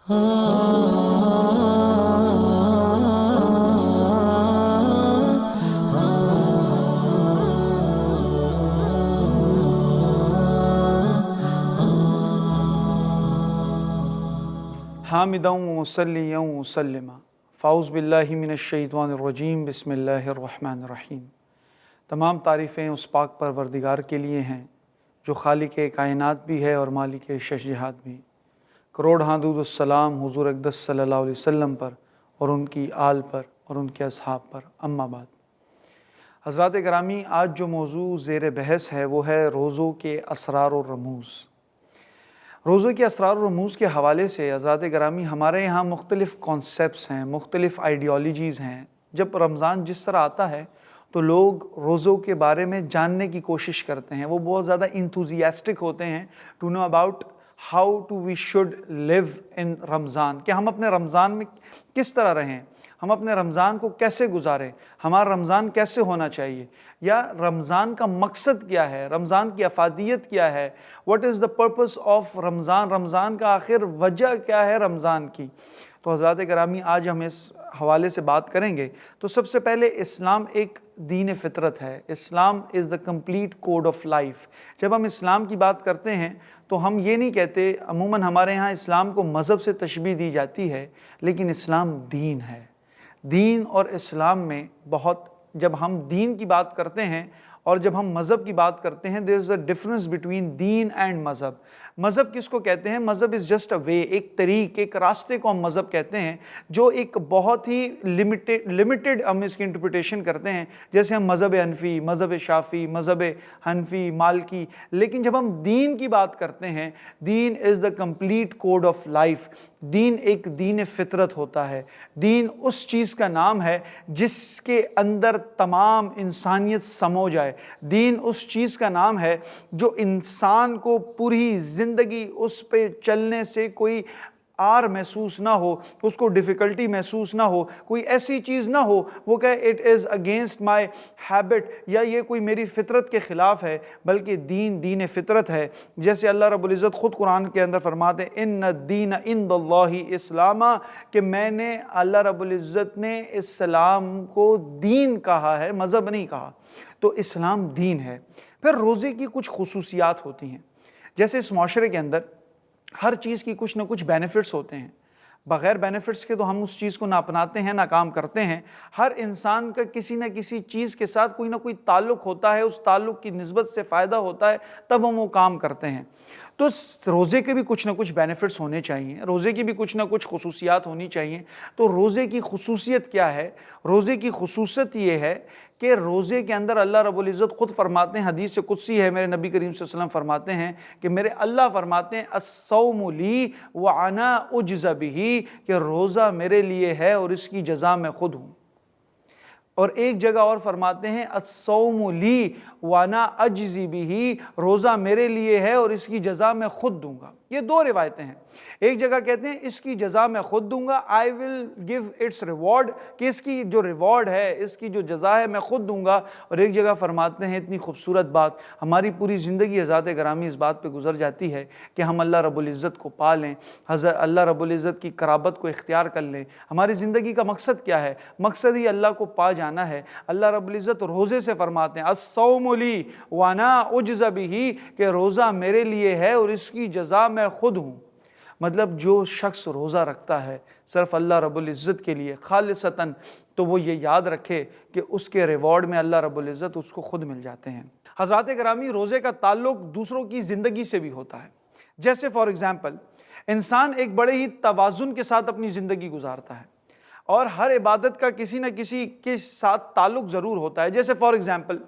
حامداً ومصلیاً ومسلما فاعوذ باللہ من الشیطان الرجیم بسم اللہ الرحمن الرحیم۔ تمام تعریفیں اس پاک پروردگار کے لیے ہیں جو خالق کائنات بھی ہے اور مالک شش جہات بھی۔ کروڑ حمد السلام حضور اقدس صلی اللہ علیہ وسلم پر اور ان کی آل پر اور ان کے اصحاب پر، اما بعد۔ حضرات گرامی، آج جو موضوع زیر بحث ہے وہ ہے روزوں کے اسرار و رموز۔ روزوں کے اسرار و رموز کے حوالے سے حضرات گرامی ہمارے یہاں مختلف کانسیپٹس ہیں، مختلف آئیڈیالوجیز ہیں۔ جب رمضان جس طرح آتا ہے تو لوگ روزوں کے بارے میں جاننے کی کوشش کرتے ہیں، وہ بہت زیادہ انتھوزیاسٹک ہوتے ہیں to know about how to we should live in Ramadan, کہ ہم اپنے رمضان میں کس طرح رہیں، ہم اپنے رمضان کو کیسے گزاریں، ہمارا رمضان کیسے ہونا چاہیے، یا رمضان کا مقصد کیا ہے، رمضان کی افادیت کیا ہے، what is the purpose of Ramadan, Ramadan کا آخر وجہ کیا ہے رمضان کی۔ تو حضرات گرامی آج ہم اس حوالے سے بات کریں گے۔ تو سب سے پہلے اسلام ایک دین فطرت ہے، Islam is the complete code of life. جب ہم اسلام کی بات کرتے ہیں تو ہم یہ نہیں کہتے، عموماً ہمارے ہاں اسلام کو مذہب سے تشبیہ دی جاتی ہے، لیکن اسلام دین ہے۔ دین اور اسلام میں بہت، جب ہم دین کی بات کرتے ہیں اور جب ہم مذہب کی بات کرتے ہیں، there is a difference between دین اینڈ مذہب۔ مذہب کس کو کہتے ہیں؟ مذہب از جسٹ اے وے، ایک طریق، ایک راستے کو ہم مذہب کہتے ہیں، جو ایک بہت ہی لمیٹڈ ہم اس کی انٹرپریٹیشن کرتے ہیں، جیسے ہم مذہب حنفی، مذہب شافعی، مذہب حنفی، مالکی۔ لیکن جب ہم دین کی بات کرتے ہیں، دین is the complete code of life. دین ایک دین فطرت ہوتا ہے۔ دین اس چیز کا نام ہے جس کے اندر تمام انسانیت سمو جائے۔ دین اس چیز کا نام ہے جو انسان کو پوری زندگی اس پہ چلنے سے کوئی آر محسوس نہ ہو، اس کو ڈیفیکلٹی محسوس نہ ہو، کوئی ایسی چیز نہ ہو وہ کہے it is against my habit, یا یہ کوئی میری فطرت کے خلاف ہے، بلکہ دین دین فطرت ہے۔ جیسے اللہ رب العزت خود قرآن کے اندر فرماتے ہیں ان الدین عند اللہ اسلام، کہ میں نے، اللہ رب العزت نے اسلام کو دین کہا ہے، مذہب نہیں کہا۔ تو اسلام دین ہے۔ پھر روزے کی کچھ خصوصیات ہوتی ہیں، جیسے اس معاشرے کے اندر ہر چیز کی کچھ نہ کچھ بینیفٹس ہوتے ہیں، بغیر بینیفٹس کے تو ہم اس چیز کو نہ اپناتے ہیں نہ کام کرتے ہیں۔ ہر انسان کا کسی نہ کسی چیز کے ساتھ کوئی نہ کوئی تعلق ہوتا ہے، اس تعلق کی نسبت سے فائدہ ہوتا ہے، تب ہم وہ کام کرتے ہیں۔ تو روزے کے بھی کچھ نہ کچھ بینیفٹس ہونے چاہیے، روزے کی بھی کچھ نہ کچھ خصوصیات ہونی چاہیے۔ تو روزے کی خصوصیت کیا ہے؟ روزے کی خصوصیت یہ ہے کہ روزے کے اندر اللہ رب العزت خود فرماتے ہیں، حدیث قدسی ہے، میرے نبی کریم صلی اللہ علیہ وسلم فرماتے ہیں کہ میرے اللہ فرماتے ہیں الصوم لی وانا اجزی بہ، کہ روزہ میرے لیے ہے اور اس کی جزا میں خود ہوں۔ اور ایک جگہ اور فرماتے ہیں الصوم لی وانا اجزی بہ، روزہ میرے لیے ہے اور اس کی جزا میں خود دوں گا۔ یہ دو روایتیں ہیں۔ ایک جگہ کہتے ہیں اس کی جزا میں خود دوں گا، I will give its reward، کہ اس کی جو ریوارڈ ہے، اس کی جو جزا ہے میں خود دوں گا۔ اور ایک جگہ فرماتے ہیں اتنی خوبصورت بات، ہماری پوری زندگی حضرات گرامی اس بات پہ گزر جاتی ہے کہ ہم اللہ رب العزت کو پا لیں، اللہ رب العزت کی قرابت کو اختیار کر لیں۔ ہماری زندگی کا مقصد کیا ہے؟ مقصد ہی اللہ کو پا جانا ہے۔ اللہ رب العزت روزے سے فرماتے ہیں الصوم لی وانا اجزی بہ، کہ روزہ میرے لیے ہے اور اس کی جزا میں خود ہوں۔ مطلب جو شخص روزہ رکھتا ہے صرف اللہ رب العزت کے لیے خالصتاً، تو وہ یہ یاد رکھے کہ اس کے ریوارڈ میں اللہ رب العزت اس کو خود مل جاتے ہیں۔ حضرات گرامی، روزے کا تعلق دوسروں کی زندگی سے بھی ہوتا ہے۔ جیسے فار ایگزامپل انسان ایک بڑے ہی توازن کے ساتھ اپنی زندگی گزارتا ہے، اور ہر عبادت کا کسی نہ کسی کے ساتھ تعلق ضرور ہوتا ہے۔ جیسے فار ایگزامپل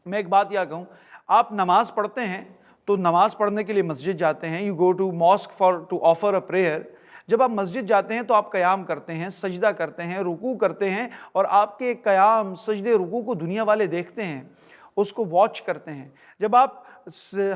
میں ایک بات یہ کہوں، آپ نماز پڑھتے ہیں تو نماز پڑھنے کے لیے مسجد جاتے ہیں، you go to mosque for to offer a prayer. جب آپ مسجد جاتے ہیں تو آپ قیام کرتے ہیں، سجدہ کرتے ہیں، رکوع کرتے ہیں، اور آپ کے قیام، سجدے، رکوع کو دنیا والے دیکھتے ہیں، اس کو واچ کرتے ہیں۔ جب آپ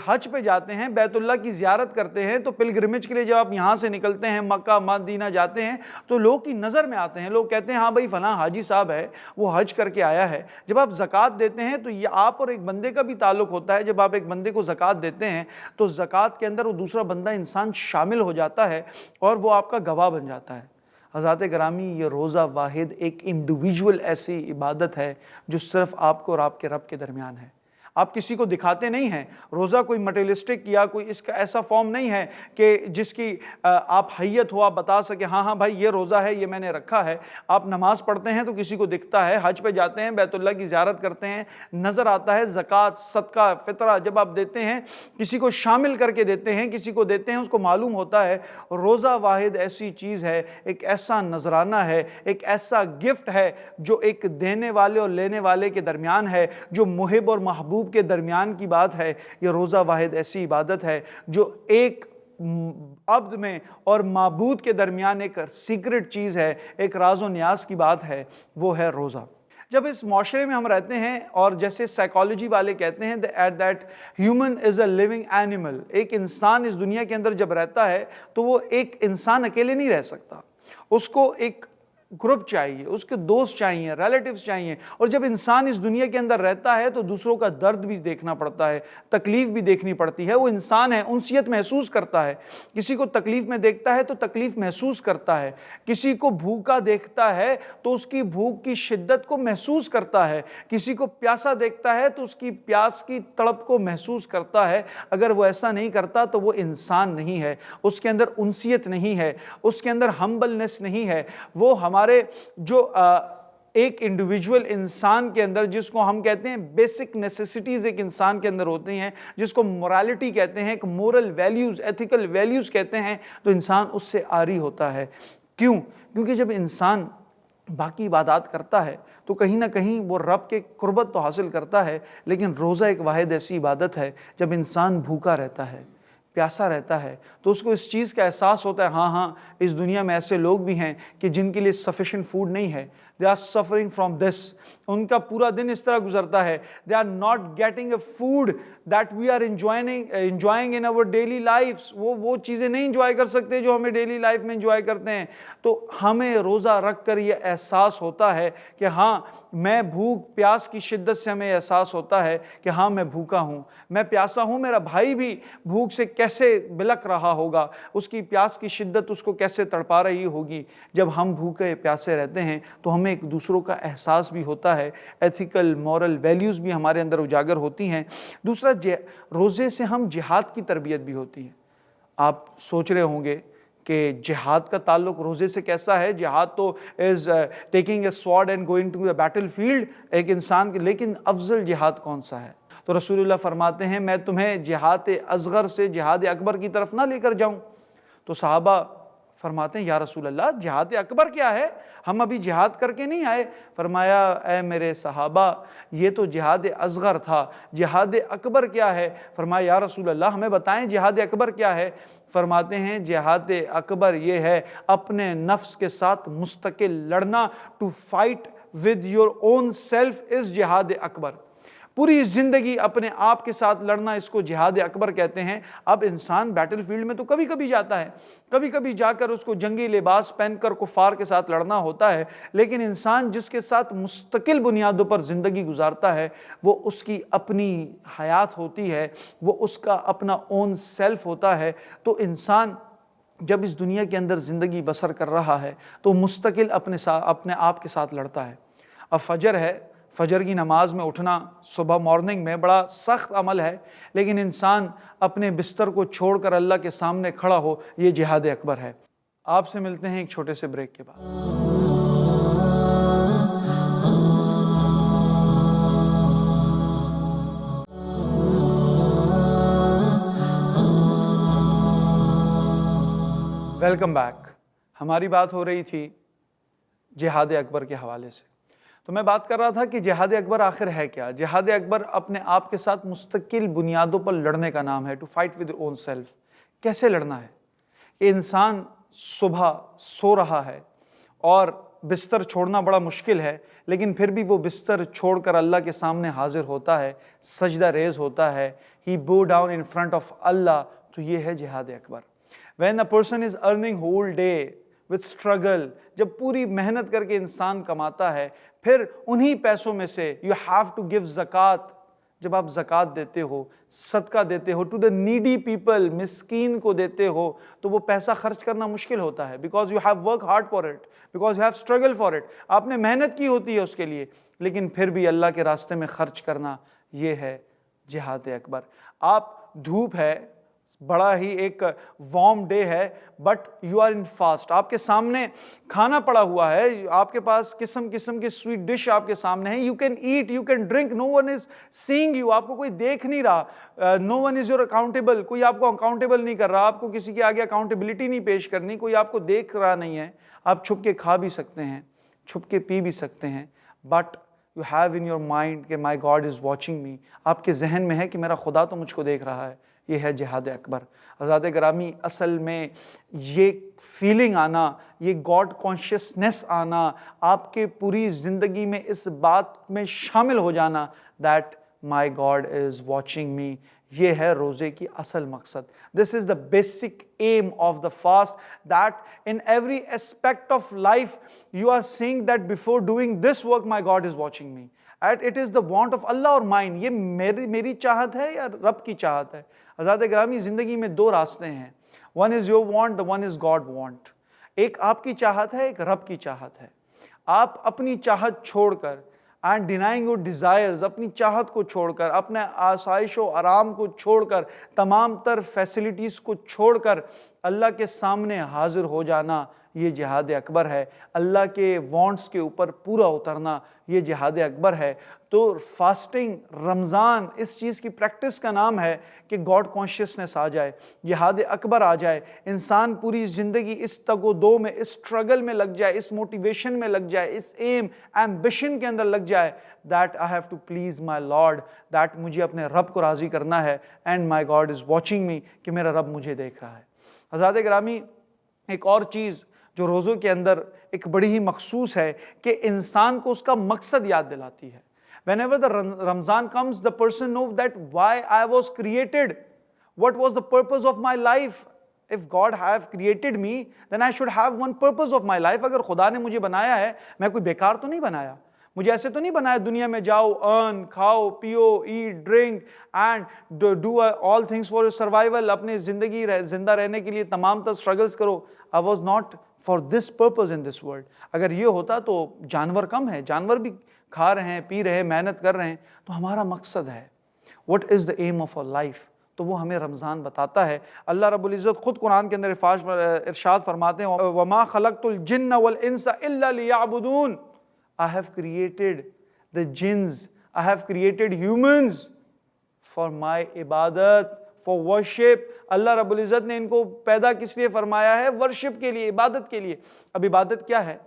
حج پہ جاتے ہیں، بیت اللہ کی زیارت کرتے ہیں، تو پلگرمیج کے لیے جب آپ یہاں سے نکلتے ہیں، مکہ مدینہ جاتے ہیں، تو لوگ کی نظر میں آتے ہیں، لوگ کہتے ہیں ہاں بھائی فلاں حاجی صاحب ہے، وہ حج کر کے آیا ہے۔ جب آپ زکوٰۃ دیتے ہیں تو یہ آپ اور ایک بندے کا بھی تعلق ہوتا ہے۔ جب آپ ایک بندے کو زکوٰۃ دیتے ہیں تو زکوٰۃ کے اندر وہ دوسرا بندہ انسان شامل ہو جاتا ہے اور وہ آپ کا گواہ بن جاتا ہے۔ حضرات گرامی، یہ روزہ واحد ایک انڈیویجول ایسی عبادت ہے جو صرف آپ کو اور آپ کے رب کے درمیان ہے۔ آپ کسی کو دکھاتے نہیں ہیں۔ روزہ کوئی مٹیریلسٹک یا کوئی اس کا ایسا فارم نہیں ہے کہ جس کی آپ حیت ہو، آپ بتا سکیں ہاں بھائی یہ روزہ ہے، یہ میں نے رکھا ہے۔ آپ نماز پڑھتے ہیں تو کسی کو دکھتا ہے، حج پہ جاتے ہیں، بیت اللہ کی زیارت کرتے ہیں، نظر آتا ہے۔ زکوٰۃ، صدقہ، فطرہ جب آپ دیتے ہیں، کسی کو شامل کر کے دیتے ہیں، کسی کو دیتے ہیں، اس کو معلوم ہوتا ہے روزہ واحد ایسی چیز ہے، ایک ایسا نذرانہ ہے، ایک ایسا گفٹ ہے جو ایک دینے والے اور لینے والے کے درمیان ہے، جو محب اور محبوب کے درمیان کی بات ہے۔ یہ روزہ واحد ایسی عبادت ہے جو ایک عبد میں اور معبود کے درمیان ایک سیکرٹ چیز ہے، ایک راز و نیاز کی بات ہے، وہ ہے روزہ۔ جب اس معاشرے میں ہم رہتے ہیں، اور جیسے سائیکالوجی والے کہتے ہیں that human is a living animal، ایک انسان اس دنیا کے اندر جب رہتا ہے تو وہ ایک انسان اکیلے نہیں رہ سکتا، اس کو ایک گروپ چاہیے، اس کے دوست چاہیے، ریلیٹیوز چاہیے۔ اور جب انسان اس دنیا کے اندر رہتا ہے تو دوسروں کا درد بھی دیکھنا پڑتا ہے، تکلیف بھی دیکھنی پڑتی ہے۔ وہ انسان ہے، انسیت محسوس کرتا ہے، کسی کو تکلیف میں دیکھتا ہے تو تکلیف محسوس کرتا ہے، کسی کو بھوکا دیکھتا ہے تو اس کی بھوک کی شدت کو محسوس کرتا ہے، کسی کو پیاسا دیکھتا ہے تو اس کی پیاس کی تڑپ کو محسوس کرتا ہے۔ اگر وہ ایسا نہیں کرتا تو وہ انسان نہیں ہے، اس کے اندر انسیت نہیں ہے، اس کے اندر ہمبلنس نہیں ہے۔ وہ ہمارے جو ایک انڈیویجول انسان کے اندر، جس کو ہم کہتے ہیں بیسک نیسیسٹیز ایک انسان کے اندر ہوتی ہیں، جس کو مورالٹی کہتے ہیں، ایک مورل ویلیوز، ایتھیکل ویلیوز کہتے ہیں، تو انسان اس سے عاری ہوتا ہے۔ کیوں؟ کیونکہ جب انسان باقی عبادات کرتا ہے تو کہیں نہ کہیں وہ رب کے قربت تو حاصل کرتا ہے، لیکن روزہ ایک واحد ایسی عبادت ہے جب انسان بھوکا رہتا ہے، پیاسا رہتا ہے، تو اس کو اس چیز کا احساس ہوتا ہے ہاں اس دنیا میں ایسے لوگ بھی ہیں کہ جن کے لیے سفیشینٹ فوڈ نہیں ہے، they are suffering from this، ان کا پورا دن اس طرح گزرتا ہے، they are not getting a food that we are enjoying in our daily lives، وہ چیزیں نہیں انجوائے کر سکتے جو ہمیں ڈیلی لائف میں انجوائے کرتے ہیں۔ تو ہمیں روزہ رکھ کر یہ احساس ہوتا ہے کہ ہاں میں بھوک پیاس کی شدت سے ہمیں احساس ہوتا ہے کہ ہاں میں بھوکا ہوں، میں پیاسا ہوں، میرا بھائی بھی بھوک سے کیسے بلک رہا ہوگا، اس کی پیاس کی شدت اس کو کیسے تڑپا رہی ہوگی۔ جب ہم بھوکے پیاسے رہتے ہیں تو ہمیں ایک دوسروں کا احساس بھی ہوتا ہے، ایتھیکل مورل ویلیوز بھی ہمارے اندر اجاگر ہوتی ہیں۔ دوسرا، روزے سے ہم جہاد کی تربیت بھی ہوتی ہے۔ آپ سوچ رہے ہوں گے کہ جہاد کا تعلق روزے سے کیسا ہے؟ جہاد تو is taking a sword and going to the battle field ایک انسان کے، لیکن افضل جہاد کون سا ہے؟ تو رسول اللہ فرماتے ہیں میں تمہیں جہاد اصغر سے جہاد اکبر کی طرف نہ لے کر جاؤں؟ تو صحابہ فرماتے ہیں یا رسول اللہ جہاد اکبر کیا ہے؟ ہم ابھی جہاد کر کے نہیں آئے۔ فرمایا اے میرے صحابہ یہ تو جہاد اصغر تھا، جہاد اکبر کیا ہے؟ فرمایا یا رسول اللہ ہمیں بتائیں جہاد اکبر کیا ہے؟ فرماتے ہیں جہاد اکبر یہ ہے اپنے نفس کے ساتھ مستقل لڑنا، to fight with your own self is جہاد اکبر۔ پوری زندگی اپنے آپ کے ساتھ لڑنا، اس کو جہاد اکبر کہتے ہیں۔ اب انسان بیٹل فیلڈ میں تو کبھی کبھی جاتا ہے، کبھی کبھی جا کر اس کو جنگی لباس پہن کر کفار کے ساتھ لڑنا ہوتا ہے، لیکن انسان جس کے ساتھ مستقل بنیادوں پر زندگی گزارتا ہے وہ اس کی اپنی حیات ہوتی ہے، وہ اس کا اپنا اون سیلف ہوتا ہے۔ تو انسان جب اس دنیا کے اندر زندگی بسر کر رہا ہے تو مستقل اپنے آپ کے ساتھ لڑتا ہے۔ اب فجر ہے، فجر کی نماز میں اٹھنا صبح مارننگ میں بڑا سخت عمل ہے، لیکن انسان اپنے بستر کو چھوڑ کر اللہ کے سامنے کھڑا ہو، یہ جہاد اکبر ہے۔ آپ سے ملتے ہیں ایک چھوٹے سے بریک کے بعد۔ Welcome back. ہماری بات ہو رہی تھی جہاد اکبر کے حوالے سے، تو میں بات کر رہا تھا کہ جہاد اکبر آخر ہے کیا؟ جہاد اکبر اپنے آپ کے ساتھ مستقل بنیادوں پر لڑنے کا نام ہے، to fight with own self. کیسے لڑنا ہے؟ کہ انسان صبح سو رہا ہے اور بستر چھوڑنا بڑا مشکل ہے، لیکن پھر بھی وہ بستر چھوڑ کر اللہ کے سامنے حاضر ہوتا ہے، سجدہ ریز ہوتا ہے، he bow down in front of اللہ، تو یہ ہے جہاد اکبر۔ When a person is earning whole day with struggle، جب پوری محنت کر کے انسان کماتا ہے، پھر انہی پیسوں میں سے you have to give زکوٰۃ، جب آپ زکوٰۃ دیتے ہو، صدقہ دیتے ہو to the needy people، مسکین کو دیتے ہو، تو وہ پیسہ خرچ کرنا مشکل ہوتا ہے because you have worked hard for it، because you have struggled for it، آپ نے محنت کی ہوتی ہے اس کے لیے، لیکن پھر بھی اللہ کے راستے میں خرچ کرنا، یہ ہے جہاد اکبر۔ آپ دھوپ ہے، بڑا ہی ایک وارم ڈے ہے، but you are in fast, آپ کے سامنے کھانا پڑا ہوا ہے، آپ کے پاس قسم قسم کے سویٹ ڈش آپ کے سامنے ہیں، you can eat, you can drink, no one is seeing you, آپ کو کوئی دیکھ نہیں رہا، no one is your accountable, کوئی آپ کو اکاؤنٹیبل نہیں کر رہا، آپ کو کسی کے آگے اکاؤنٹیبلٹی نہیں پیش کرنی، کوئی آپ کو دیکھ رہا نہیں ہے، آپ چھپ کے کھا بھی سکتے ہیں، چھپ کے پی بھی سکتے ہیں، but you have in your mind کہ مائی گاڈ از واچنگ می، آپ کے ذہن میں ہے کہ میرا خدا تو مجھ کو دیکھ رہا ہے، یہ ہے جہاد اکبر۔ حضرات گرامی، اصل میں یہ فیلنگ آنا، یہ گاڈ کانشیسنس آنا، آپ کے پوری زندگی میں اس بات میں شامل ہو جانا that my God is watching me, یہ ہے روزے کی اصل مقصد۔ This is the basic aim of the fast, that in every aspect of life you are seeing that before doing this work my God is watching me, and it is the want of Allah or mine، یہ میری چاہت ہے یا رب کی چاہت ہے؟ حضرات گرامی، زندگی میں دو راستے ہیں، one is your want, the one is God want، ایک آپ کی چاہت ہے، ایک رب کی چاہت ہے۔ آپ اپنی چاہت چھوڑ کر and denying your desires، اپنی چاہت کو چھوڑ کر، اپنے آسائش و آرام کو چھوڑ کر، تمام تر فیسلٹیز کو چھوڑ کر اللہ کے سامنے حاضر ہو جانا، یہ جہاد اکبر ہے۔ اللہ کے وانٹس کے اوپر پورا اترنا، یہ جہاد اکبر ہے۔ تو فاسٹنگ، رمضان، اس چیز کی پریکٹس کا نام ہے کہ گاڈ کانشیسنس آ جائے، جہاد اکبر آ جائے، انسان پوری زندگی اس تگ و دو میں، اس اسٹرگل میں لگ جائے، اس موٹیویشن میں لگ جائے، اس ایم، ایمبیشن کے اندر لگ جائے that I have to please my lord, that مجھے اپنے رب کو راضی کرنا ہے، and my God is watching me, کہ میرا رب مجھے دیکھ رہا ہے۔ حضرات گرامی، ایک اور چیز جو روزوں کے اندر ایک بڑی ہی مخصوص ہے کہ انسان کو اس کا مقصد یاد دلاتی ہے۔ Whenever the Ramzan comes, the person knows that why I was created, what was the purpose of my life. If God have created me, then I should have one purpose of my life. اگر خدا نے مجھے بنایا ہے، میں کوئی بیکار تو نہیں بنایا، مجھے ایسے تو نہیں بنایا دنیا میں جاؤ، ارن، کھاؤ، پیو، eat, drink and do all things for survival, اپنی زندگی زندہ رہنے کے لیے تمام تر اسٹرگلس کرو۔ I was not for this purpose in this world۔ اگر یہ ہوتا تو جانور کم ہے، جانور بھی کھا رہے ہیں، پی رہے ہیں، محنت کر رہے ہیں، تو ہمارا مقصد ہے what is the aim of our life، تو وہ ہمیں رمضان بتاتا ہے۔ اللہ رب العزت خود قرآن کے اندر ارشاد فرماتے ہیں وَمَا خَلَقْتُ الْجِنَّ وَالْإِنسَ إِلَّا لِيَعْبُدُونَ، I have created the jinns, I have created humans for my عبادت، for worship۔ اللہ رب العزت نے ان کو پیدا کس لیے فرمایا ہے؟ ورشپ کے لیے، عبادت کے لیے۔ اب عبادت کیا ہے؟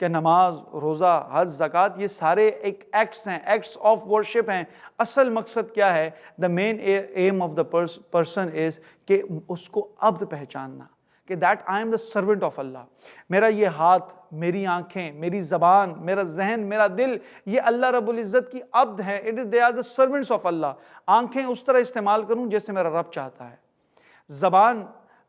کہ نماز، روزہ، حج، زکوٰۃ، یہ سارے ایک ایکٹس ہیں، ایکٹس آف ورشپ ہیں۔ اصل مقصد کیا ہے؟ The main aim of the person is کہ اس کو عبد پہچاننا، کہ that I am the servant of Allah. میرا یہ ہاتھ، میری آنکھیں، میری زبان، میرا ذہن، میرا دل، یہ اللہ رب العزت کی عبد ہے، they are the servants of Allah. آنکھیں اس طرح استعمال کروں جیسے میرا رب چاہتا ہے، زبان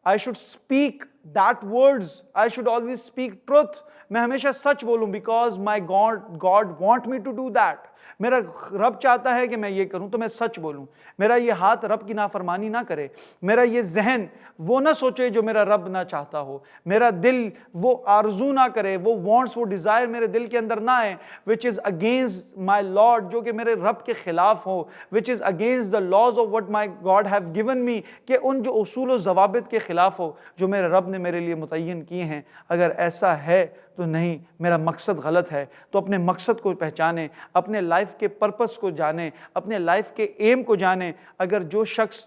I should speak that words, I should always speak truth، میں ہمیشہ سچ بولوں because my God want me to do that، میرا رب چاہتا ہے کہ میں یہ کروں تو میں سچ بولوں۔ میرا یہ ہاتھ رب کی نافرمانی نہ کرے، میرا یہ ذہن وہ نہ سوچے جو میرا رب نہ چاہتا ہو، میرا دل وہ آرزو نہ کرے، وہ وانٹس، وہ ڈیزائر میرے دل کے اندر نہ آئے which is against my Lord، جو کہ میرے رب کے خلاف ہو، which is against the laws of what my God have given me، کہ ان جو اصول و ضوابط کے خلاف ہو جو میرے رب نے میرے لیے متعین کیے ہیں۔ اگر ایسا ہے تو نہیں، میرا مقصد غلط ہے، تو اپنے مقصد کو پہچانیں، اپنے لائف کے پرپس کو جانیں، اپنے لائف کے ایم کو جانیں۔ اگر جو شخص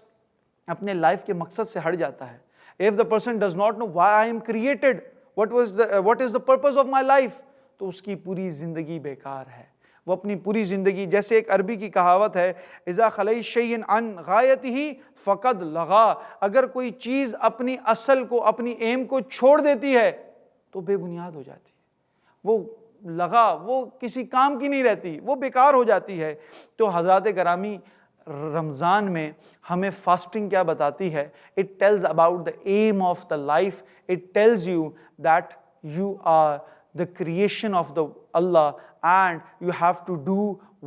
اپنے لائف کے مقصد سے ہٹ جاتا ہے، if the person does not know why I am created, what is the purpose of my life، تو اس کی پوری زندگی بیکار ہے۔ وہ اپنی پوری زندگی، جیسے ایک عربی کی کہاوت ہے اذا خلی شیء عن غایتہ فقد لغا، اگر کوئی چیز اپنی اصل کو، اپنی ایم کو چھوڑ دیتی ہے تو بے بنیاد ہو جاتی ہے۔ وہ لگا وہ کسی کام کی نہیں رہتی، وہ بیکار ہو جاتی ہے۔ تو حضرات گرامی رمضان میں ہمیں فاسٹنگ کیا بتاتی ہے؟ It tells about the aim of the life, it tells you that you are the creation of the Allah and you have to do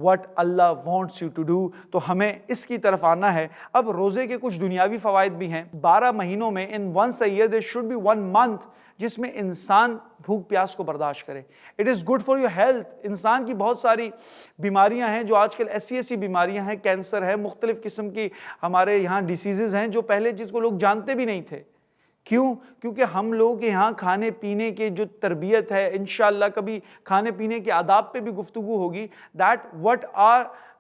what Allah wants you to do۔ تو ہمیں اس کی طرف آنا ہے۔ اب روزے کے کچھ دنیاوی فوائد بھی ہیں۔ 12 مہینوں میں in once a year there should be 1 month جس میں انسان بھوک پیاس کو برداشت کرے۔ It is good for your health۔ انسان کی بہت ساری بیماریاں ہیں جو آج کل ایسی بیماریاں ہیں، کینسر ہے، مختلف قسم کی ہمارے یہاں ڈیسیزز ہیں جو پہلے جس کو لوگ جانتے بھی نہیں تھے۔ کیوں؟ کیونکہ ہم لوگوں کے یہاں کھانے پینے کے جو تربیت ہے، انشاءاللہ کبھی کھانے پینے کے آداب پہ بھی گفتگو ہوگی،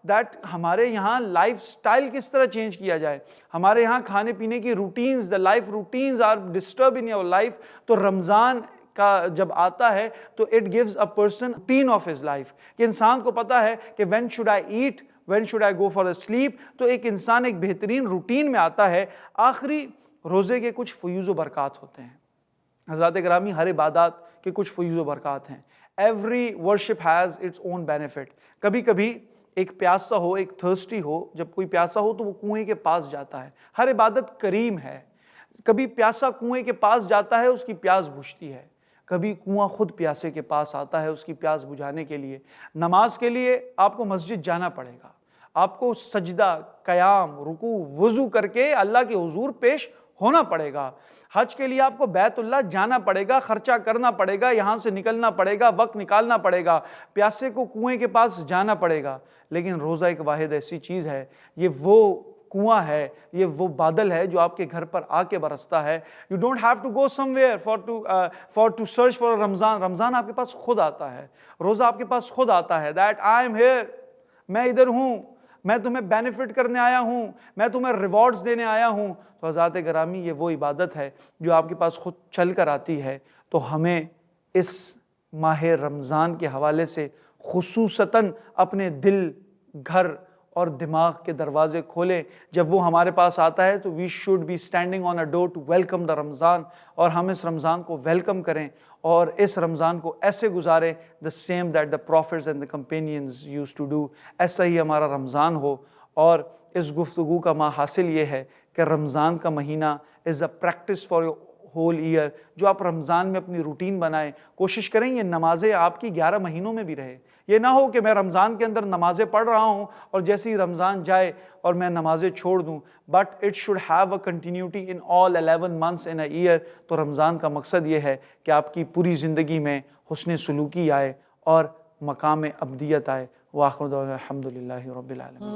دیٹ ہمارے یہاں لائف سٹائل کس طرح چینج کیا جائے۔ ہمارے یہاں کھانے پینے کی routines, the life routines are disturb in your life. تو رمضان کا جب آتا ہے تو it gives a person routine of his life, کہ انسان کو پتا ہے کہ when should I eat, when should I go for a sleep. تو ایک انسان ایک بہترین روٹین میں آتا ہے۔ آخری روزے کے کچھ فیوز و برکات ہوتے ہیں۔ حضرات گرامی ہر عبادات کے کچھ فیوز و برکات ہیں۔ Every worship has its own benefit. کبھی کبھی ایک پیاسا ہو، ایک تھرسٹی ہو، جب کوئی پیاسا ہو تو وہ کنویں کے پاس جاتا ہے۔ ہر عبادت کریم ہے۔ کبھی پیاسا کنویں کے پاس جاتا ہے، اس کی پیاس بجھتی ہے۔ کبھی کنواں خود پیاسے کے پاس آتا ہے اس کی پیاس بجھانے کے لیے۔ نماز کے لیے آپ کو مسجد جانا پڑے گا، آپ کو سجدہ، قیام، رکوع، وضو کر کے اللہ کے حضور پیش ہونا پڑے گا۔ حج کے لیے آپ کو بیت اللہ جانا پڑے گا، خرچہ کرنا پڑے گا، یہاں سے نکلنا پڑے گا، وقت نکالنا پڑے گا، پیاسے کو کنویں کے پاس جانا پڑے گا۔ لیکن روزہ ایک واحد ایسی چیز ہے، یہ وہ کنواں ہے، یہ وہ بادل ہے جو آپ کے گھر پر آ کے برستا ہے۔ You don't have to go somewhere for to search for رمضان۔ رمضان آپ کے پاس خود آتا ہے، روزہ آپ کے پاس خود آتا ہے۔ That I am here، میں ادھر ہوں، میں تمہیں بینیفٹ کرنے آیا ہوں، میں تمہیں ریوارڈز دینے آیا ہوں۔ تو حضرات گرامی یہ وہ عبادت ہے جو آپ کے پاس خود چل کر آتی ہے۔ تو ہمیں اس ماہ رمضان کے حوالے سے خصوصاً اپنے دل، گھر اور دماغ کے دروازے کھولیں۔ جب وہ ہمارے پاس آتا ہے تو we should be standing on a door to welcome the Ramadan, اور ہم اس رمضان کو ویلکم کریں اور اس رمضان کو ایسے گزاریں the same that the prophets and the companions used to do۔ ایسا ہی ہمارا رمضان ہو۔ اور اس گفتگو کا حاصل یہ ہے کہ رمضان کا مہینہ is a practice for your whole year۔ جو آپ رمضان میں اپنی روٹین بنائیں، کوشش کریں یہ نمازیں آپ کی 11 مہینوں میں بھی رہے۔ یہ نہ ہو کہ میں رمضان کے اندر نمازیں پڑھ رہا ہوں اور جیسے ہی رمضان جائے اور میں نمازیں چھوڑ دوں، but it should have a continuity in all 11 months in a year۔ تو رمضان کا مقصد یہ ہے کہ آپ کی پوری زندگی میں حسن سلوکی آئے اور مقام ابدیت آئے۔ وآخر دعوانا الحمدللہ رب العالمین۔